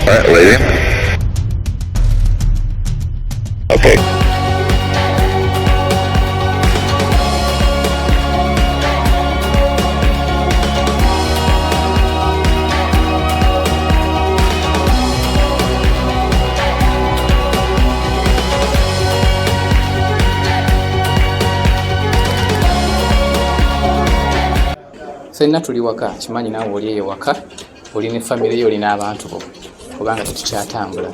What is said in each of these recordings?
Alright, lady. Okay. Ffenna tuli waka, kimanyi naawe oli eyo waka, oli ne famire yo, olina abantu bo, kubanga tetukyatambula.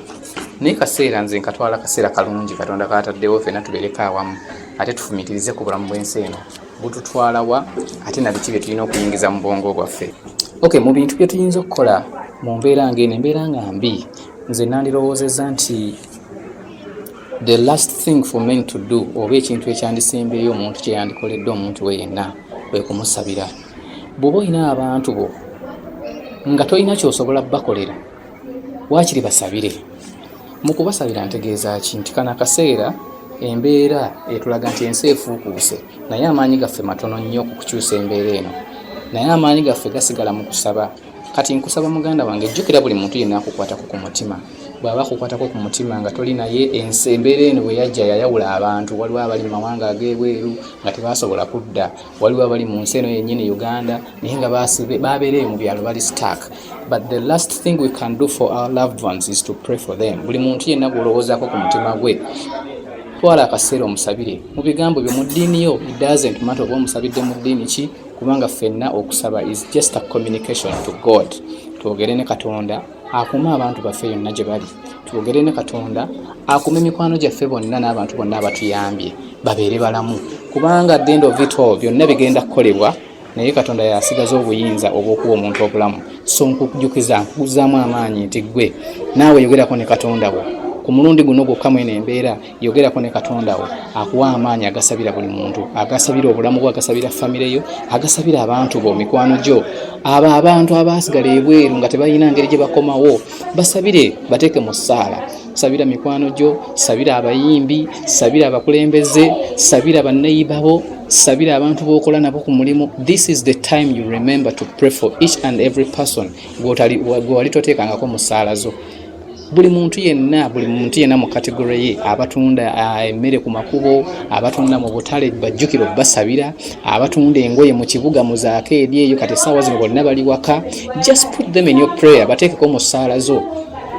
Naye kaseera nze nkatwala kaseera kalungi Katonda kaataddewo ffenna tubeereko awamu ate tufumitirize ku bulamu bw'ensi eno bututwala wa ate na biki bye tulina okuyingiza mu bwongo bwaffe. Okay, mu bintu bye tuyinza okukola mu mbeera ng'eno, embeera nga mbi, nze nandirowoozezza nti the last thing for men to do, oba ekintu ekyandisembeeyo omuntu kye yandikoledde omuntu we yenna, kwe kumusabira. Bw'oba olina abantu bo nga tolina ky'osobola bakolera, waakiri basabire. Mu kubasabira ntegeeza ki? Nti kano akaseera embeera etulaga nti ensi efuukuuse, naye amaanyi gaffe matono nnyo okukyusa embeera eno, naye amaanyi gaffe gasigala mu kusaba. Kati nkusaba muganda wange, jjukira buli muntu yenna akukwatako ku mutima. Bw'aba akukwatako ku mutima nga toli naye, ensi embeera eno bwe yajja yayawula abantu. Waliwo abali mu mawanga ag'ebweru nga tebasobola kudda, waliwo abali mu nsi eno yennyini Uganda naye nga babeereyo mu byalo bali stuck. But the last thing we can do for our loved ones is to pray for them. Buli muntu yenna bw'olowoozaako ku mutima gwe, twala akaseera omusabire. Mu bigambo byo mu ddiini yo, it doesn't matter oba omusabidde mu ddiini ki, kubanga ffenna okusaba is just a communication to God. Twogere ne Katonda akume abantu baffe yonna gye bali. Twogere ne Katonda akume mikwano gyaffe bonna n'abantu bonna abatuyambye babeere balamu, kubanga at the end of it all byonna bigenda kukolebwa, naye Katonda yasigaza obuyinza obw'okuwa omuntu obulamu. So nkujjukiza, nkuzaamu amaanyi nti gwe naawe yogerako ne Katonda wo ku mulundi guno gwokka mweno embeera, yogerako ne Katonda wo akuwa amaanyi agasabira buli muntu, agasabira obulamu bwo, agasabira famire yo, agasabira abantu bo, mikwano gyo, abo abantu abasigala ebweru nga tebalina ngeri gye bakomawo, basabire, bateeke mu ssaala. Sabira mikwano gyo, sabira abayimbi, sabira abakulembeze, sabira banneyiba bo, sabira abantu b'okola nabo ku mulimu. This is the time you remember to pray for each and every person gwe wali toteekangako mu ssaala zo. Buli muntu yenna mu kategore ye, abatunda emmere ku makubo, abatunda mu butale bajjukiro basabira, abatunda engoye mu kibuga mu zaakeedi eyo, kati essaawa zino bonna bali waka. Just put them in your prayer, bateekeko mu ssaala zo.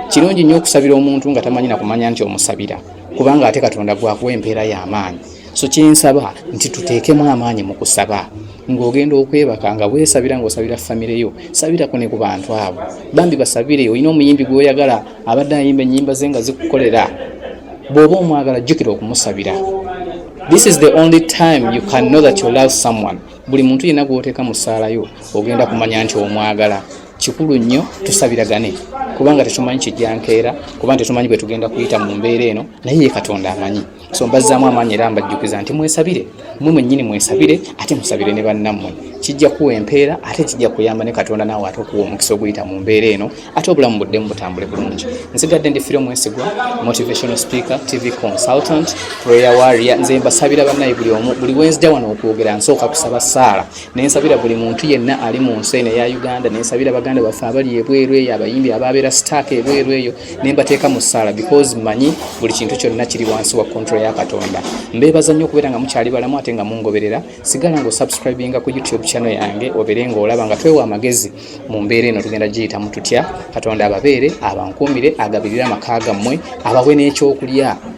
Kirungi nnyo okusabira omuntu nga tamanyi na kumanya nti omusabira, kubanga ate Katonda gwakuwa empeera y'amaanyi. So kyensaba nti tuteekemu amaanyi mu kusaba. Ng'ogenda okwebaka nga weesabira ng'osabira famire yo, sabirako ne ku bantu abo. Bambi basabire, olina omuyimbi gw'oyagala abadde ayimba ennyimba ze nga zikukolera, bw'oba omwagala jjukira okumusabira. This is the only time you can know that you love someone. Buli muntu yenna gw'oteeka mu ssaala yo ogenda kumanya nti omwagala. Kikulu nnyo tusabiragane, kubanga tetumanyi kijja nkeera, kubanga tetumanyi bwe tugenda kuyita mu mbeera eno, naye ye Katonda amanyi. So mbazzaamu amaanyi era mbajjukiza nti mwesabire, mmwe mwennyini mwesabire, ate musabire ne bannammwe. Kijja kuwa empeera, ate kijja kuyamba ne Katonda naawe ate okuwa omukisa oguyita mu mbeera eno, ate obulamu buddemu butambule bulungi. Nsigadde ndi Philo Mwesigwa, motivational speaker, TV consultant, prayer warrior. Nze mbasabira bannaye buli Wednesday wano okwogera nsooka kusaba ssaala, ne nsabira buli muntu yenna ali mu nsi eno eya Uganda, ne nsabira baganda baffe abali ebweru eyo, abayimbi ababeera stack ebweru eyo, ne mbateeka mu ssaala because mmanyi buli kintu kyonna kiri wansi wa control ya Katonda. Mbeebaza nnyo okubeera nga mukyali balamu ate nga mungoberera. Sigala ng'osubscribinga ku YouTube channel yange, obeere ng'olaba nga twewa amagezi mu mbeera eno tugenda giyitamu tutya. Katonda ababeere, abankuumire, agabirire amaka gammwe, abawe n'ekyokulya.